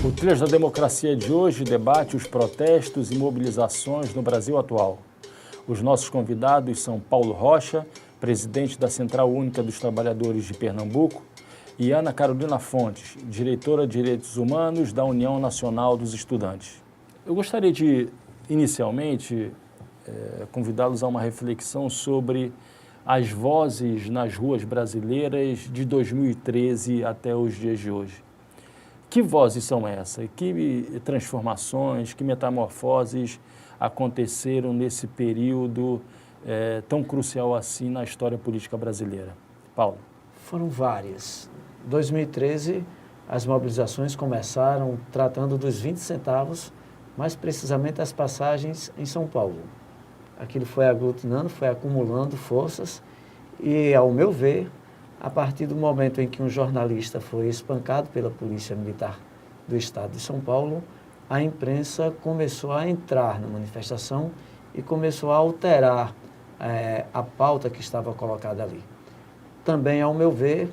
O Trilhas da Democracia de hoje debate os protestos e mobilizações no Brasil atual. Os nossos convidados são Paulo Rocha, presidente da Central Única dos Trabalhadores de Pernambuco, e Ana Carolina Fontes, diretora de Direitos Humanos da União Nacional dos Estudantes. Eu gostaria de, inicialmente, convidá-los a uma reflexão sobre as vozes nas ruas brasileiras de 2013 até os dias de hoje. Que vozes são essas? Que transformações, que metamorfoses aconteceram nesse período tão crucial assim na história política brasileira? Paulo. Foram várias. Em 2013, as mobilizações começaram tratando dos 20 centavos, mais precisamente as passagens em São Paulo. Aquilo foi aglutinando, foi acumulando forças e, ao meu ver, a partir do momento em que um jornalista foi espancado pela Polícia Militar do Estado de São Paulo, a imprensa começou a entrar na manifestação e começou a alterar a pauta que estava colocada ali. Também, ao meu ver,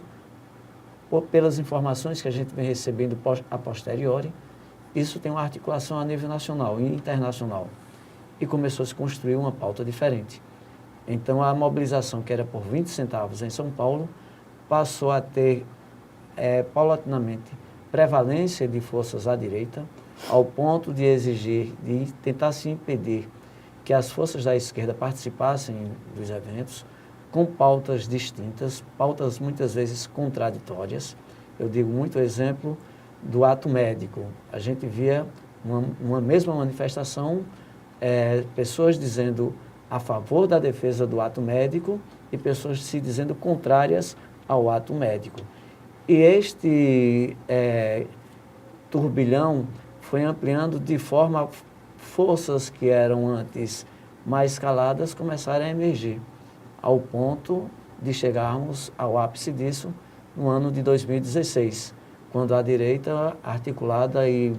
pelas informações que a gente vem recebendo a posteriori, isso tem uma articulação a nível nacional e internacional. E começou a se construir uma pauta diferente. Então, a mobilização, que era por 20 centavos em São Paulo, passou a ter, paulatinamente, prevalência de forças à direita, ao ponto de exigir, de tentar se impedir que as forças da esquerda participassem dos eventos, com pautas distintas, pautas muitas vezes contraditórias. Eu digo muito exemplo do ato médico. A gente via uma mesma manifestação, pessoas dizendo a favor da defesa do ato médico e pessoas se dizendo contrárias ao ato médico. E este turbilhão foi ampliando de forma forças que eram antes mais caladas começaram a emergir, ao ponto de chegarmos ao ápice disso no ano de 2016, quando a direita, articulada e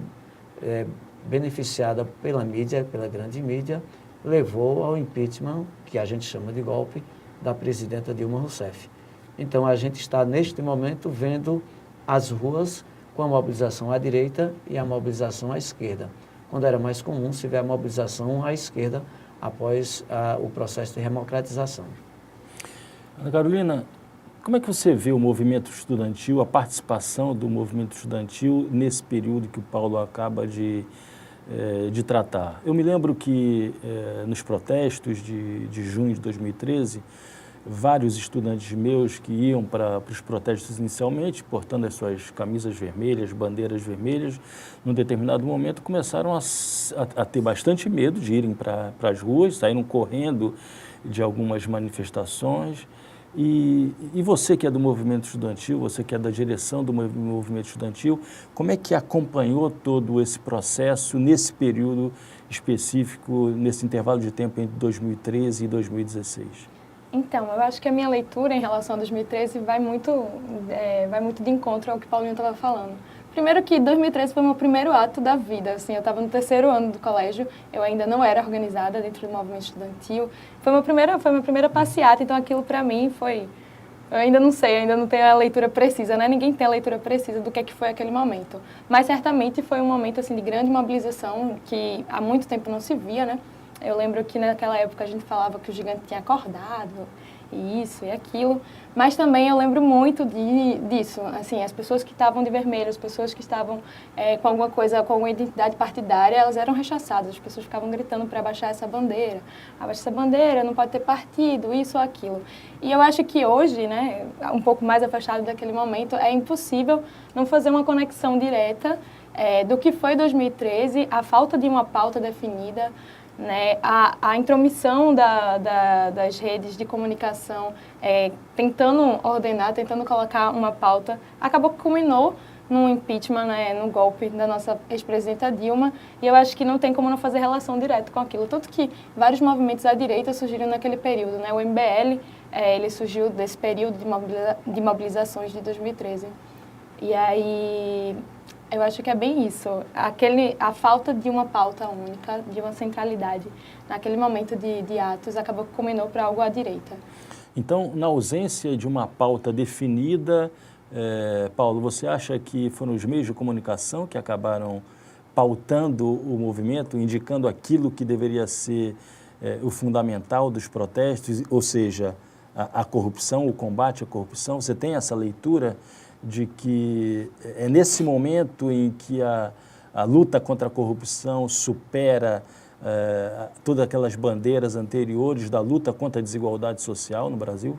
beneficiada pela mídia, pela grande mídia, levou ao impeachment, que a gente chama de golpe, da presidenta Dilma Rousseff. Então, a gente está, neste momento, vendo as ruas com a mobilização à direita e a mobilização à esquerda, quando era mais comum se ver a mobilização à esquerda após o processo de democratização. Ana Carolina, como é que você vê o movimento estudantil, a participação do movimento estudantil nesse período que o Paulo acaba de tratar? Eu me lembro que nos protestos de junho de 2013, vários estudantes meus que iam para os protestos inicialmente, portando as suas camisas vermelhas, bandeiras vermelhas, num determinado momento começaram a ter bastante medo de irem para as ruas, saíram correndo de algumas manifestações. E você que é do movimento estudantil, você que é da direção do movimento estudantil, como é que acompanhou todo esse processo nesse período específico, nesse intervalo de tempo entre 2013 e 2016? Então, eu acho que a minha leitura em relação a 2013 vai muito de encontro ao que o Paulinho estava falando. Primeiro que 2013 foi o meu primeiro ato da vida, assim, eu estava no 3º ano do colégio, eu ainda não era organizada dentro do movimento estudantil, foi minha primeira passeata, então aquilo para mim foi, eu ainda não sei, ainda não tenho a leitura precisa, né? Ninguém tem a leitura precisa do que foi aquele momento, mas certamente foi um momento, assim, de grande mobilização que há muito tempo não se via, né? Eu lembro que naquela época a gente falava que o gigante tinha acordado, e isso e aquilo, mas também eu lembro muito disso, assim, as pessoas que estavam de vermelho, as pessoas que estavam com alguma coisa, com alguma identidade partidária, elas eram rechaçadas, as pessoas ficavam gritando para abaixar essa bandeira, não pode ter partido, isso ou aquilo. E eu acho que hoje, né, um pouco mais afastado daquele momento, é impossível não fazer uma conexão direta do que foi 2013, a falta de uma pauta definida, né, a intromissão das redes de comunicação tentando ordenar, tentando colocar uma pauta, acabou que culminou no impeachment, né, no golpe da nossa ex-presidenta Dilma, e eu acho que não tem como não fazer relação direta com aquilo. Tanto que vários movimentos à direita surgiram naquele período, né, o MBL ele surgiu desse período de mobilizações de 2013. E aí eu acho que é bem isso, a falta de uma pauta única, de uma centralidade, naquele momento de atos, acabou que culminou para algo à direita. Então, na ausência de uma pauta definida, Paulo, você acha que foram os meios de comunicação que acabaram pautando o movimento, indicando aquilo que deveria ser o fundamental dos protestos, ou seja, a corrupção, o combate à corrupção? Você tem essa leitura de que é nesse momento em que a luta contra a corrupção supera todas aquelas bandeiras anteriores da luta contra a desigualdade social no Brasil?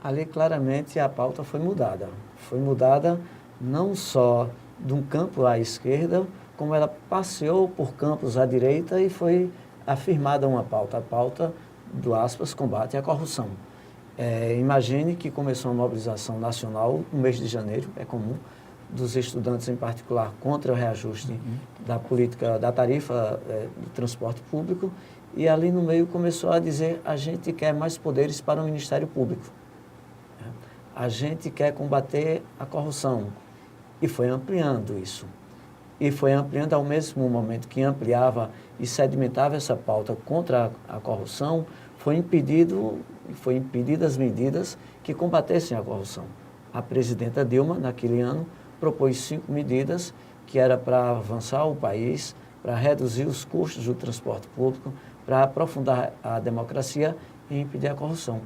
Ali, claramente, a pauta foi mudada. Foi mudada não só de um campo à esquerda, como ela passeou por campos à direita e foi afirmada uma pauta, a pauta do, aspas, combate à corrupção. Imagine que começou uma mobilização nacional no mês de janeiro, é comum, dos estudantes em particular contra o reajuste da política, da tarifa do transporte público, e ali no meio começou a dizer: a gente quer mais poderes para o Ministério Público, a gente quer combater a corrupção, e foi ampliando isso. E foi ampliando ao mesmo momento que ampliava e sedimentava essa pauta contra a corrupção, foi impedidas medidas que combatessem a corrupção. A presidenta Dilma, naquele ano, propôs 5 medidas que era para avançar o país, para reduzir os custos do transporte público, para aprofundar a democracia e impedir a corrupção.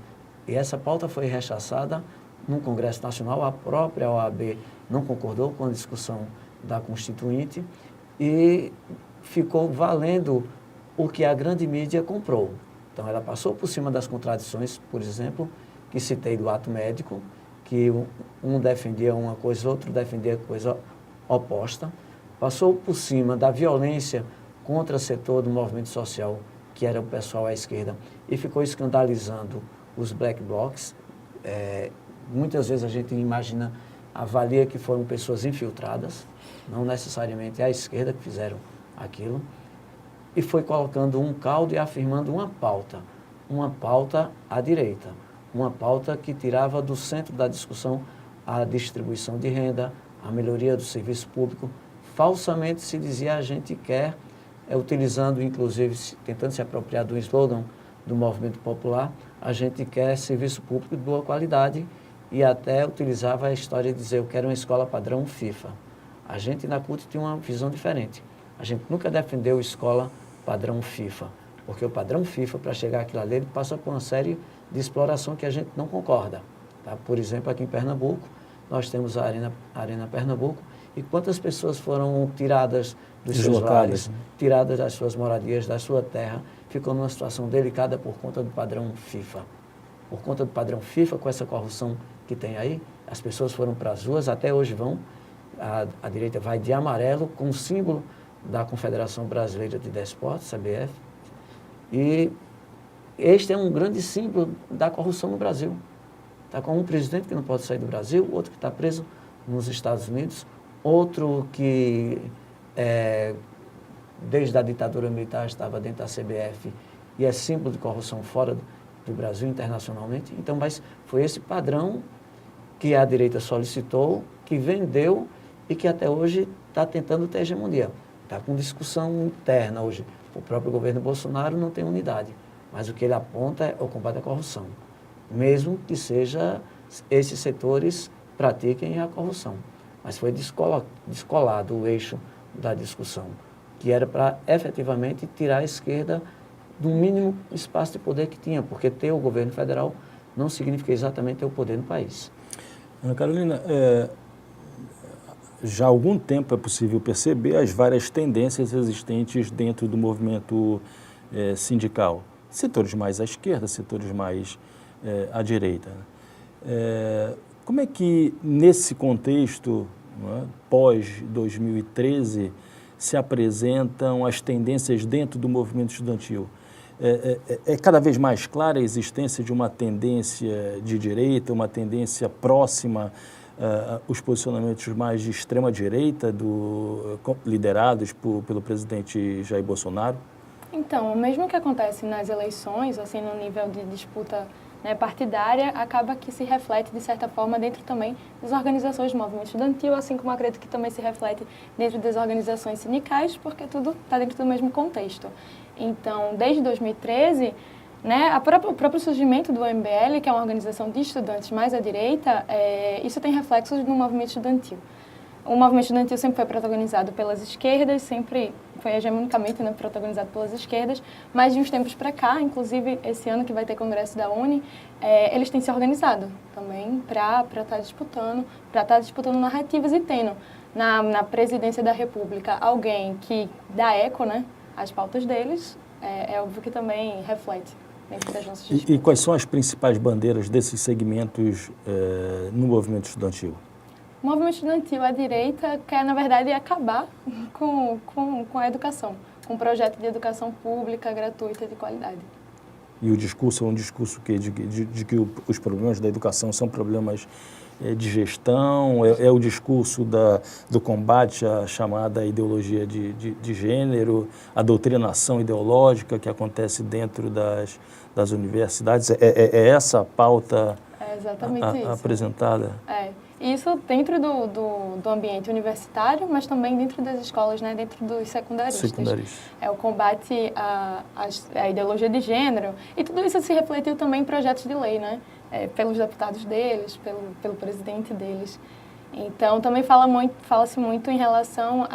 E essa pauta foi rechaçada no Congresso Nacional, a própria OAB não concordou com a discussão da Constituinte e ficou valendo o que a grande mídia comprou. Então, ela passou por cima das contradições, por exemplo, que citei do ato médico, que um defendia uma coisa, outro defendia coisa oposta. Passou por cima da violência contra o setor do movimento social, que era o pessoal à esquerda, e ficou escandalizando os black blocs. Muitas vezes a gente imagina, avalia que foram pessoas infiltradas, não necessariamente à esquerda que fizeram aquilo, e foi colocando um caldo e afirmando uma pauta à direita, uma pauta que tirava do centro da discussão a distribuição de renda, a melhoria do serviço público. Falsamente se dizia: a gente quer, utilizando inclusive, tentando se apropriar do slogan do movimento popular, a gente quer serviço público de boa qualidade, e até utilizava a história de dizer: eu quero uma escola padrão FIFA. A gente na CUT tinha uma visão diferente. A gente nunca defendeu escola padrão FIFA, porque o padrão FIFA, para chegar àquilo ali, ele passa por uma série de exploração que a gente não concorda. Tá? Por exemplo, aqui em Pernambuco, nós temos a Arena Pernambuco, e quantas pessoas foram tiradas dos seus lares, tiradas das suas moradias, da sua terra, ficou numa situação delicada por conta do padrão FIFA. Por conta do padrão FIFA, com essa corrupção que tem aí, as pessoas foram para as ruas, até hoje vão, a direita vai de amarelo, com o símbolo da Confederação Brasileira de Desportos, CBF, e este é um grande símbolo da corrupção no Brasil. Está com um presidente que não pode sair do Brasil, outro que está preso nos Estados Unidos, outro que, desde a ditadura militar, estava dentro da CBF e é símbolo de corrupção fora do Brasil, internacionalmente. Então, mas foi esse padrão que a direita solicitou, que vendeu e que até hoje está tentando ter hegemonia. Está com discussão interna hoje. O próprio governo Bolsonaro não tem unidade, mas o que ele aponta é o combate à corrupção, mesmo que esses setores pratiquem a corrupção. Mas foi descolado o eixo da discussão, que era para efetivamente tirar a esquerda do mínimo espaço de poder que tinha, porque ter o governo federal não significa exatamente ter o poder no país. Ana Carolina, já há algum tempo é possível perceber as várias tendências existentes dentro do movimento sindical. Setores mais à esquerda, setores mais à direita. Como é que, nesse contexto, pós-2013, se apresentam as tendências dentro do movimento estudantil? É cada vez mais clara a existência de uma tendência de direita, uma tendência próxima os posicionamentos mais de extrema-direita, liderados pelo presidente Jair Bolsonaro? Então, o mesmo que acontece nas eleições, assim, no nível de disputa, né, partidária, acaba que se reflete, de certa forma, dentro também das organizações do movimento estudantil, assim como acredito que também se reflete dentro das organizações sindicais, porque tudo está dentro do mesmo contexto. Então, desde 2013, Né? O próprio surgimento do MBL, que é uma organização de estudantes mais à direita, isso tem reflexos no movimento estudantil. O movimento estudantil sempre foi protagonizado pelas esquerdas, sempre foi hegemonicamente, né, protagonizado pelas esquerdas, mas de uns tempos para cá, inclusive esse ano que vai ter congresso da UNE, eles têm se organizado também para estar disputando narrativas e tendo na presidência da República alguém que dá eco, né, às pautas deles, é óbvio que também reflete dentro das nossas disputas. E quais são as principais bandeiras desses segmentos no movimento estudantil? O movimento estudantil à direita quer, na verdade, acabar com a educação, com um projeto de educação pública, gratuita e de qualidade. E o discurso é um discurso de que os problemas da educação são problemas de gestão, é o discurso do combate à chamada ideologia de gênero, a doutrinação ideológica que acontece dentro das universidades. É essa a pauta apresentada? Isso dentro do ambiente universitário, mas também dentro das escolas, né, dentro dos secundaristas. É o combate à ideologia de gênero. E tudo isso se refletiu também em projetos de lei, né, pelos deputados deles, pelo presidente deles. Então, também fala-se muito em relação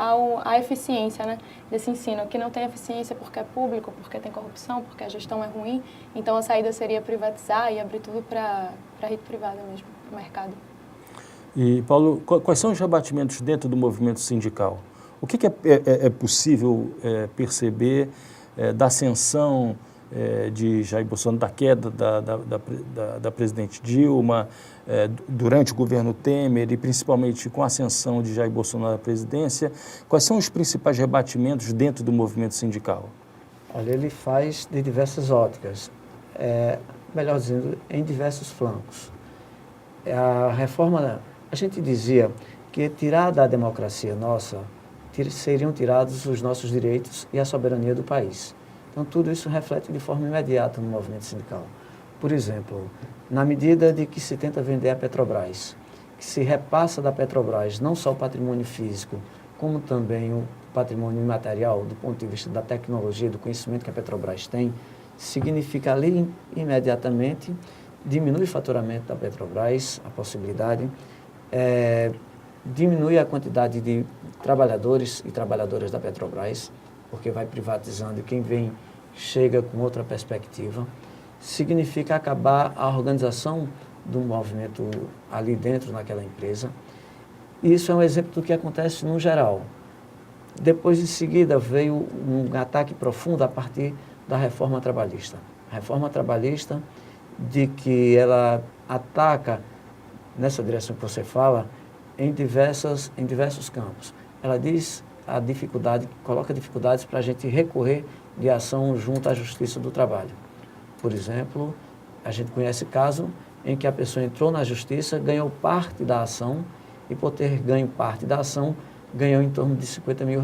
à eficiência, né, desse ensino, que não tem eficiência porque é público, porque tem corrupção, porque a gestão é ruim. Então, a saída seria privatizar e abrir tudo para a rede privada mesmo, para o mercado. E, Paulo, quais são os rebatimentos dentro do movimento sindical? O que é possível perceber da ascensão de Jair Bolsonaro, da queda da presidente Dilma, durante o governo Temer e principalmente com a ascensão de Jair Bolsonaro à presidência? Quais são os principais rebatimentos dentro do movimento sindical? Olha, ele faz de diversas óticas, melhor dizendo, em diversos flancos. A reforma... A gente dizia que tirar da democracia nossa, seriam tirados os nossos direitos e a soberania do país. Então, tudo isso reflete de forma imediata no movimento sindical. Por exemplo, na medida de que se tenta vender a Petrobras, que se repassa da Petrobras não só o patrimônio físico, como também o patrimônio imaterial, do ponto de vista da tecnologia, do conhecimento que a Petrobras tem, significa ali imediatamente diminui o faturamento da Petrobras, a possibilidade, diminui a quantidade de trabalhadores e trabalhadoras da Petrobras, porque vai privatizando e quem vem chega com outra perspectiva. Significa acabar a organização do movimento ali dentro, naquela empresa. E isso é um exemplo do que acontece no geral. Depois, em seguida, veio um ataque profundo a partir da reforma trabalhista. A reforma trabalhista, de que ela ataca, nessa direção que você fala, em diversos campos. Ela diz a dificuldade, coloca dificuldades para a gente recorrer de ação junto à Justiça do Trabalho. Por exemplo, a gente conhece caso em que a pessoa entrou na Justiça, ganhou parte da ação e, por ter ganho parte da ação, ganhou em torno de R$50 mil.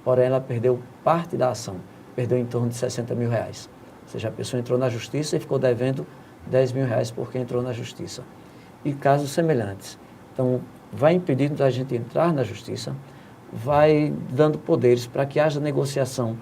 Porém, ela perdeu parte da ação, perdeu em torno de R$60 mil. Ou seja, a pessoa entrou na Justiça e ficou devendo R$10 mil porque entrou na Justiça. E casos semelhantes. Então, vai impedindo da gente entrar na Justiça, vai dando poderes para que haja negociação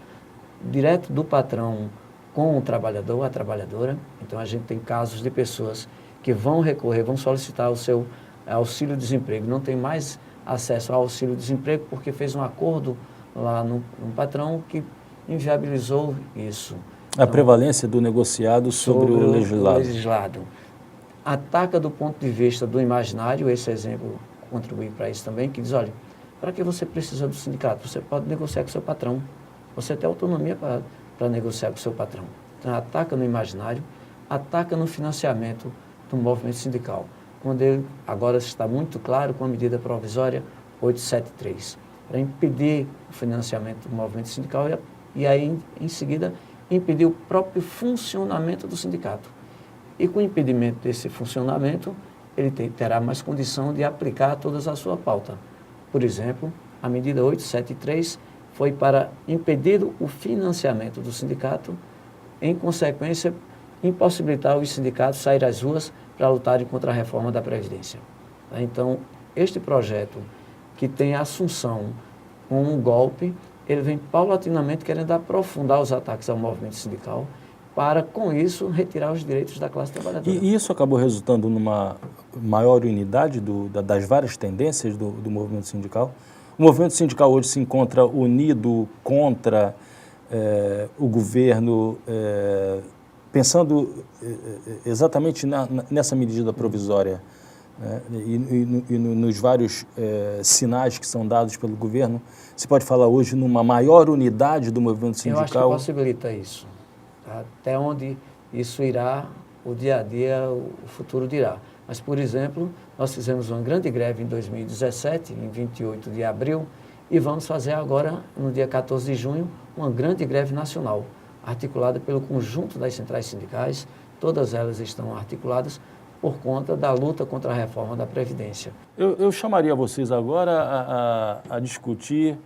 direto do patrão com o trabalhador, a trabalhadora. Então, a gente tem casos de pessoas que vão recorrer, vão solicitar o seu auxílio-desemprego, não tem mais acesso ao auxílio-desemprego porque fez um acordo lá no patrão que inviabilizou isso. A prevalência do negociado sobre o legislado. Ataca do ponto de vista do imaginário, esse exemplo contribui para isso também, que diz, olha, para que você precisa do sindicato? Você pode negociar com o seu patrão. Você tem autonomia para negociar com o seu patrão. Então, ataca no imaginário, ataca no financiamento do movimento sindical. Quando ele agora está muito claro com a medida provisória 873, para impedir o financiamento do movimento sindical e aí, em seguida, impedir o próprio funcionamento do sindicato. E com o impedimento desse funcionamento, ele terá mais condição de aplicar toda a sua pauta. Por exemplo, a medida 873 foi para impedir o financiamento do sindicato, em consequência, impossibilitar os sindicatos sair às ruas para lutarem contra a reforma da Previdência. Então, este projeto, que tem a assunção com um golpe, ele vem paulatinamente querendo aprofundar os ataques ao movimento sindical para, com isso, retirar os direitos da classe trabalhadora. E isso acabou resultando numa maior unidade das várias tendências do movimento sindical? O movimento sindical hoje se encontra unido contra o governo, pensando exatamente nessa medida provisória, né? E nos vários sinais que são dados pelo governo. Se pode falar hoje numa maior unidade do movimento sindical? Eu acho que possibilita isso. Até onde isso irá, o dia a dia, o futuro dirá. Mas, por exemplo, nós fizemos uma grande greve em 2017, em 28 de abril, e vamos fazer agora, no dia 14 de junho, uma grande greve nacional, articulada pelo conjunto das centrais sindicais. Todas elas estão articuladas por conta da luta contra a reforma da Previdência. Eu chamaria vocês agora a discutir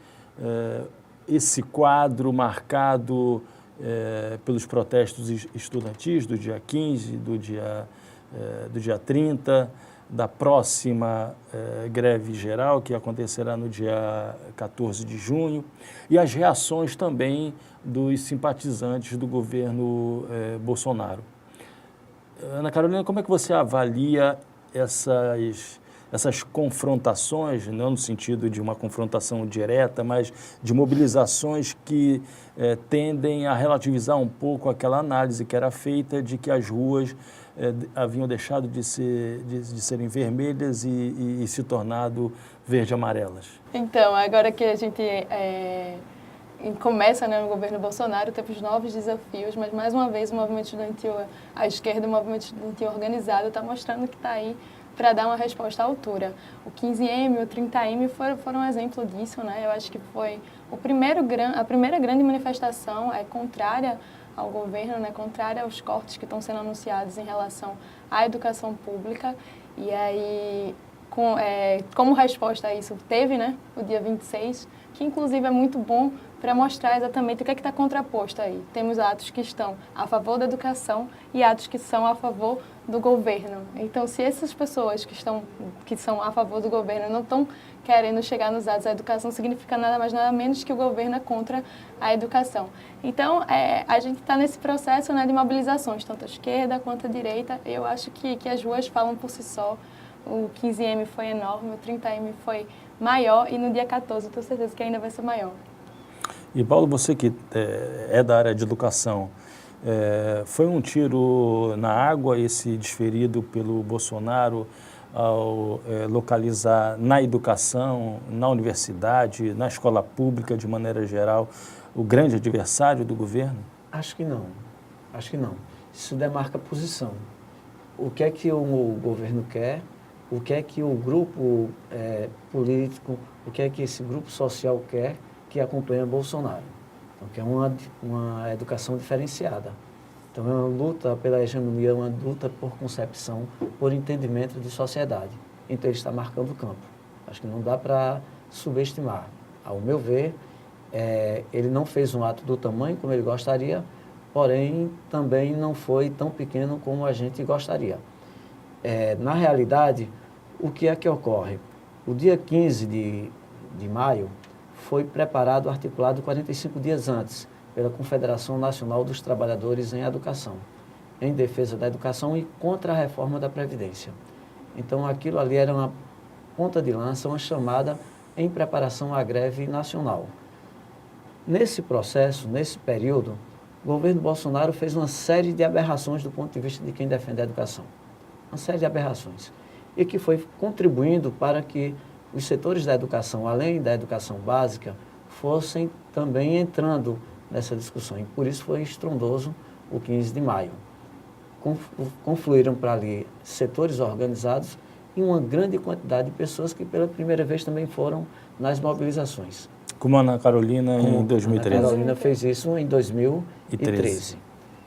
esse quadro marcado pelos protestos estudantis do dia 15, do dia 30, da próxima greve geral, que acontecerá no dia 14 de junho, e as reações também dos simpatizantes do governo Bolsonaro. Ana Carolina, como é que você avalia essas confrontações, não no sentido de uma confrontação direta, mas de mobilizações que tendem a relativizar um pouco aquela análise que era feita de que as ruas haviam deixado de serem vermelhas e se tornado verde-amarelas? Então, agora que a gente começa, né, no governo Bolsonaro, temos novos desafios, mas mais uma vez o movimento estudantil, a esquerda, o movimento estudantil organizado está mostrando que está aí para dar uma resposta à altura. O 15M, o 30M foram um exemplo disso, né? Eu acho que foi a primeira grande manifestação contrária ao governo, né? Contrária aos cortes que estão sendo anunciados em relação à educação pública. E aí, como resposta a isso, teve, né, o dia 26, que inclusive é muito bom para mostrar exatamente o que é que está contraposto aí. Temos atos que estão a favor da educação e atos que são a favor do governo. Então, se essas pessoas que são a favor do governo não estão querendo chegar nos atos da educação, significa nada mais, nada menos que o governo é contra a educação. Então, a gente está nesse processo, né, de mobilizações, tanto a esquerda quanto a direita. Eu acho que as ruas falam por si só. O 15M foi enorme, o 30M foi maior e no dia 14 eu tenho certeza que ainda vai ser maior. E Paulo, você que é da área de educação, foi um tiro na água esse desferido pelo Bolsonaro ao localizar na educação, na universidade, na escola pública de maneira geral, o grande adversário do governo? Acho que não. Isso demarca posição. O que é que o governo quer, o que é que o grupo político, o que é que esse grupo social quer que acompanha Bolsonaro. Então, que é uma educação diferenciada. Então, é uma luta pela hegemonia, é uma luta por concepção, por entendimento de sociedade. Então, ele está marcando o campo. Acho que não dá para subestimar. Ao meu ver, ele não fez um ato do tamanho como ele gostaria, porém, também não foi tão pequeno como a gente gostaria. Na realidade, o que é que ocorre? O dia 15 de maio foi preparado, articulado 45 dias antes, pela Confederação Nacional dos Trabalhadores em Educação, em defesa da educação e contra a reforma da Previdência. Então, aquilo ali era uma ponta de lança, uma chamada em preparação à greve nacional. Nesse processo, nesse período, o governo Bolsonaro fez uma série de aberrações do ponto de vista de quem defende a educação. Uma série de aberrações. E que foi contribuindo para que os setores da educação, além da educação básica, fossem também entrando nessa discussão. E por isso foi estrondoso o 15 de maio. Confluíram para ali setores organizados e uma grande quantidade de pessoas que pela primeira vez também foram nas mobilizações. Como a Ana Carolina em 2013. A Ana Carolina fez isso em 2013.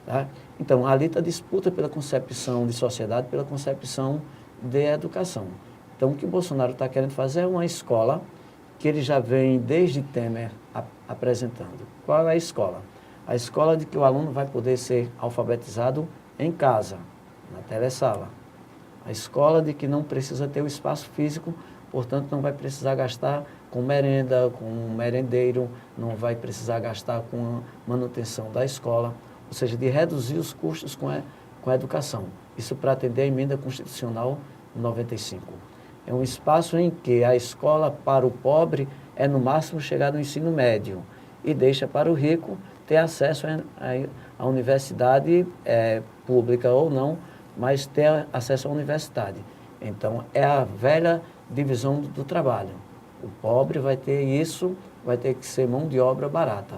Tá? Então, ali está a disputa pela concepção de sociedade, pela concepção de educação. Então, o que o Bolsonaro está querendo fazer é uma escola que ele já vem desde Temer apresentando. Qual é a escola? A escola de que o aluno vai poder ser alfabetizado em casa, na telesala. A escola de que não precisa ter o espaço físico, portanto, não vai precisar gastar com merenda, com um merendeiro, não vai precisar gastar com a manutenção da escola. ou seja, de reduzir os custos com a educação. Isso para atender a emenda constitucional 95. É um espaço em que a escola para o pobre é no máximo chegar no ensino médio e deixa para o rico ter acesso à universidade pública ou não, mas ter acesso à universidade. Então, é a velha divisão do trabalho. O pobre vai ter isso, vai ter que ser mão de obra barata.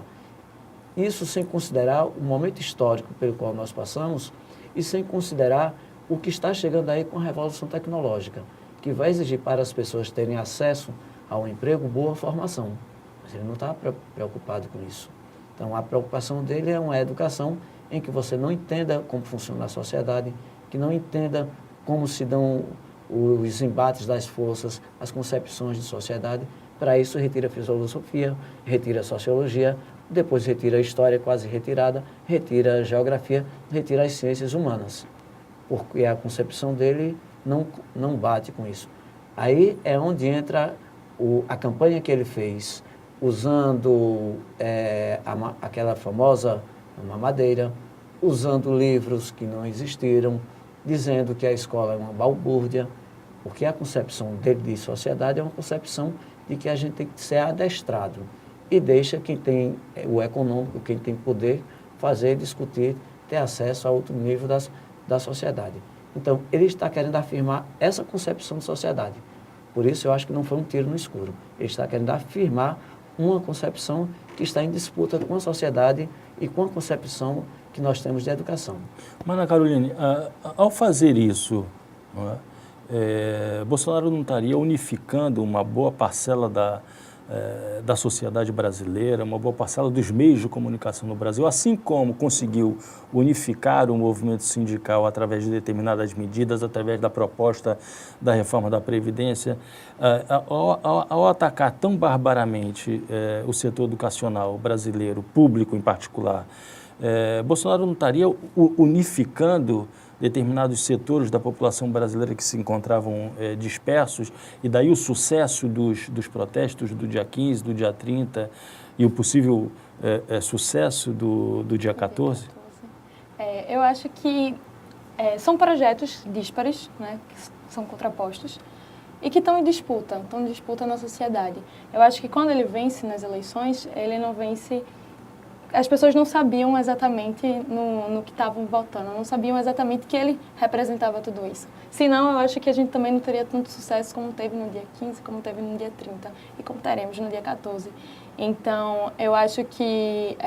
Isso sem considerar o momento histórico pelo qual nós passamos e sem considerar o que está chegando aí com a revolução tecnológica, que vai exigir para as pessoas terem acesso ao emprego, boa formação. Mas ele não está preocupado com isso. Então, a preocupação dele é uma educação em que você não entenda como funciona a sociedade, que não entenda como se dão os embates das forças, as concepções de sociedade. Para isso, retira a filosofia, retira a sociologia, depois retira a história quase retirada, retira a geografia, retira as ciências humanas, porque a concepção dele não bate com isso. Aí é onde entra a campanha que ele fez, usando aquela famosa mamadeira, usando livros que não existiram, dizendo que a escola é uma balbúrdia, porque a concepção dele de sociedade é uma concepção de que a gente tem que ser adestrado e deixa quem tem o econômico, quem tem poder, fazer, discutir, ter acesso a outro nível da sociedade. Então, ele está querendo afirmar essa concepção de sociedade. Por isso, eu acho que não foi um tiro no escuro. Ele está querendo afirmar uma concepção que está em disputa com a sociedade e com a concepção que nós temos de educação. Mas, Ana Caroline, ao fazer isso, não Bolsonaro não estaria unificando uma boa parcela da sociedade brasileira, uma boa parcela dos meios de comunicação no Brasil, assim como conseguiu unificar o movimento sindical através de determinadas medidas, através da proposta da reforma da Previdência, ao atacar tão barbaramente o setor educacional brasileiro, público em particular, Bolsonaro não estaria unificando determinados setores da população brasileira que se encontravam dispersos, e daí o sucesso dos protestos do dia 15, do dia 30 e o possível sucesso do dia 14? Eu acho que são projetos díspares, né, que são contrapostos, e que estão em disputa na sociedade. Eu acho que quando ele vence nas eleições, ele não vence... As pessoas não sabiam exatamente no que estavam votando, não sabiam exatamente que ele representava tudo isso. Senão, eu acho que a gente também não teria tanto sucesso como teve no dia 15, como teve no dia 30 e como teremos no dia 14. Então, eu acho que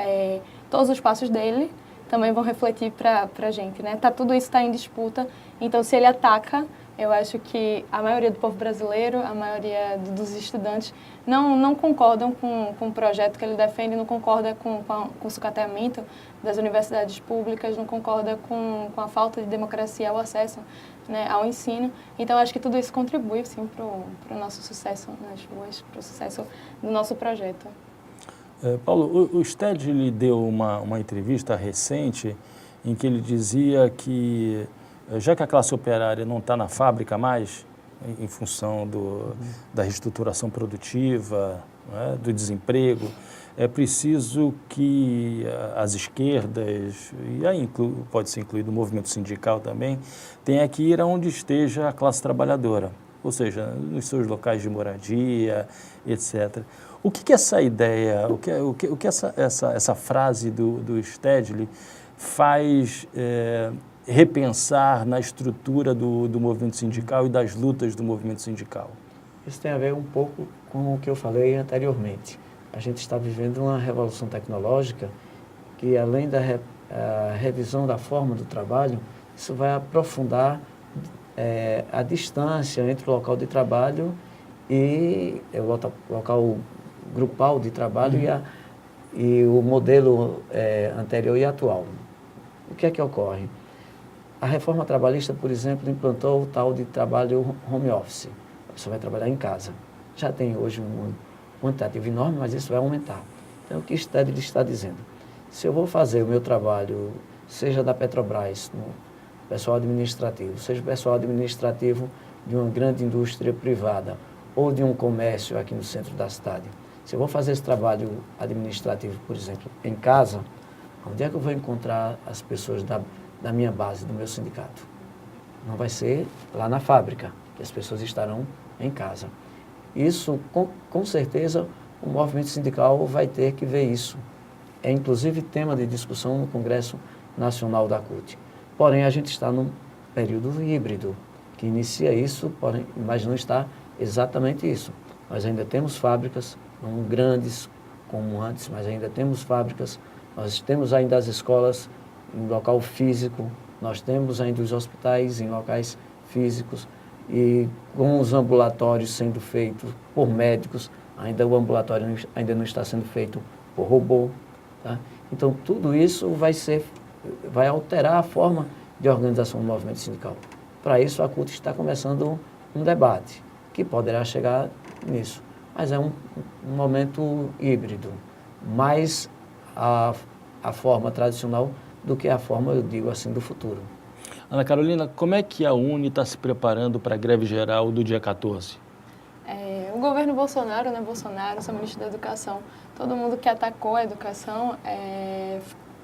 todos os passos dele também vão refletir para a gente, né? Tudo isso está em disputa, então se ele ataca, eu acho que a maioria do povo brasileiro, a maioria dos estudantes não concordam com o projeto que ele defende, não concorda com o sucateamento das universidades públicas, não concorda com a falta de democracia ao acesso, né, ao ensino. Então, acho que tudo isso contribui, sim, para o nosso sucesso nas ruas, para o sucesso do nosso projeto. Paulo, o Sted lhe deu uma entrevista recente em que ele dizia que, já que a classe operária não está na fábrica mais, em função da reestruturação produtiva, né, do desemprego, é preciso que as esquerdas, e aí pode ser incluído o movimento sindical também, tenha que ir aonde esteja a classe trabalhadora, ou seja, nos seus locais de moradia, etc. O que essa ideia, o que essa frase do Stedley faz repensar na estrutura do movimento sindical e das lutas do movimento sindical? Isso tem a ver um pouco com o que eu falei anteriormente. A gente está vivendo uma revolução tecnológica que, além da revisão da forma do trabalho, isso vai aprofundar a distância entre o local de trabalho e o local grupal de trabalho e o modelo anterior e atual. O que é que ocorre? A reforma trabalhista, por exemplo, implantou o tal de trabalho home office. A pessoa vai trabalhar em casa. Já tem hoje um quantitativo enorme, mas isso vai aumentar. Então, o que o Stedley está dizendo? Se eu vou fazer o meu trabalho, seja da Petrobras, no pessoal administrativo, seja o pessoal administrativo de uma grande indústria privada ou de um comércio aqui no centro da cidade, se eu vou fazer esse trabalho administrativo, por exemplo, em casa, Onde é que eu vou encontrar as pessoas da minha base, do meu sindicato? Não vai ser lá na fábrica, que as pessoas estarão em casa. Isso, com certeza, o movimento sindical vai ter que ver isso. É inclusive tema de discussão no Congresso Nacional da CUT. Porém, a gente está num período híbrido, que inicia isso, porém, mas não está exatamente isso. Nós ainda temos fábricas, não grandes como antes, mas ainda temos fábricas, nós temos ainda as escolas em local físico, nós temos ainda os hospitais em locais físicos, e com os ambulatórios sendo feitos por médicos, ainda o ambulatório ainda não está sendo feito por robô. Tá? Então, tudo isso vai alterar a forma de organização do movimento sindical. Para isso, a CUT está começando um debate, que poderá chegar nisso. Mas é um momento híbrido, mais a forma tradicional do que a forma, eu digo assim, do futuro. Ana Carolina, como é que a UNE está se preparando para a greve geral do dia 14? O governo Bolsonaro, né, Bolsonaro, seu ministro da Educação, todo mundo que atacou a educação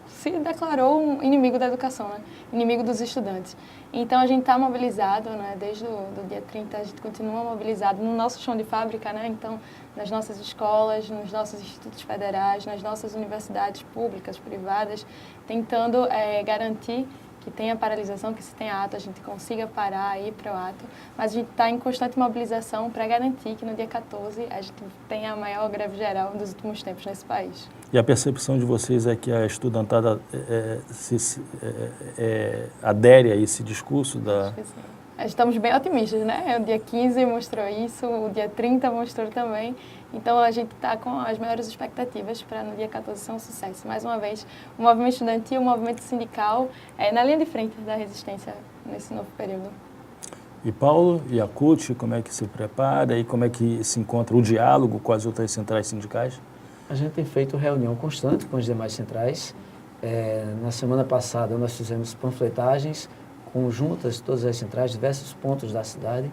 se declarou um inimigo da educação, né? Inimigo dos estudantes. Então, a gente está mobilizado, né? Desde o dia 30, a gente continua mobilizado no nosso chão de fábrica, né? Então, nas nossas escolas, nos nossos institutos federais, nas nossas universidades públicas, privadas, tentando garantir que tenha paralisação, que se tenha ato, a gente consiga parar, ir para o ato, mas a gente está em constante mobilização para garantir que no dia 14 a gente tenha a maior greve geral dos últimos tempos nesse país. E a percepção de vocês é que a estudantada adere a esse discurso da... Acho que sim. Estamos bem otimistas, né? O dia 15 mostrou isso, o dia 30 mostrou também. Então, a gente está com as maiores expectativas para no dia 14 ser um sucesso. Mais uma vez, o movimento estudantil, o movimento sindical, na linha de frente da resistência nesse novo período. E Paulo, e a CUT, como é que se prepara e como é que se encontra o diálogo com as outras centrais sindicais? A gente tem feito reunião constante com as demais centrais. Na semana passada, nós fizemos panfletagens conjuntas, todas as centrais, diversos pontos da cidade.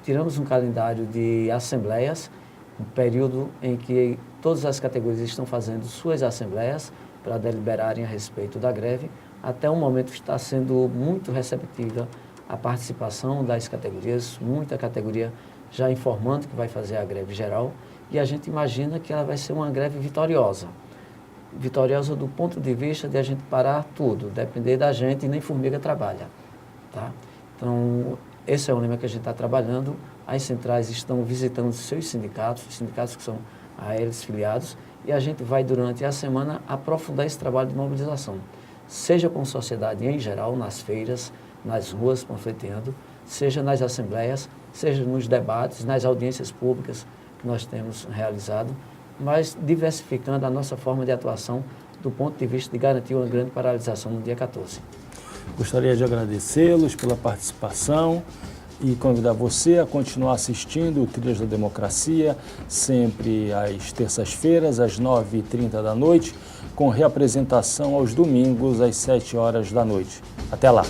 Tiramos um calendário de assembleias, um período em que todas as categorias estão fazendo suas assembleias para deliberarem a respeito da greve. Até o momento está sendo muito receptiva a participação das categorias, muita categoria já informando que vai fazer a greve geral, e a gente imagina que ela vai ser uma greve vitoriosa. Vitoriosa do ponto de vista de a gente parar tudo, depender da gente e nem formiga trabalha. Tá? Então, esse é o lema que a gente está trabalhando. As centrais estão visitando seus sindicatos, os sindicatos que são a eles filiados, e a gente vai, durante a semana, aprofundar esse trabalho de mobilização. Seja com a sociedade em geral, nas feiras, nas ruas, panfleteando, seja nas assembleias, seja nos debates, nas audiências públicas que nós temos realizado, mas diversificando a nossa forma de atuação do ponto de vista de garantir uma grande paralisação no dia 14. Gostaria de agradecê-los pela participação e convidar você a continuar assistindo o Trilhas da Democracia, sempre às terças-feiras, às 9h30 da noite, com reapresentação aos domingos, às 7 horas da noite. Até lá!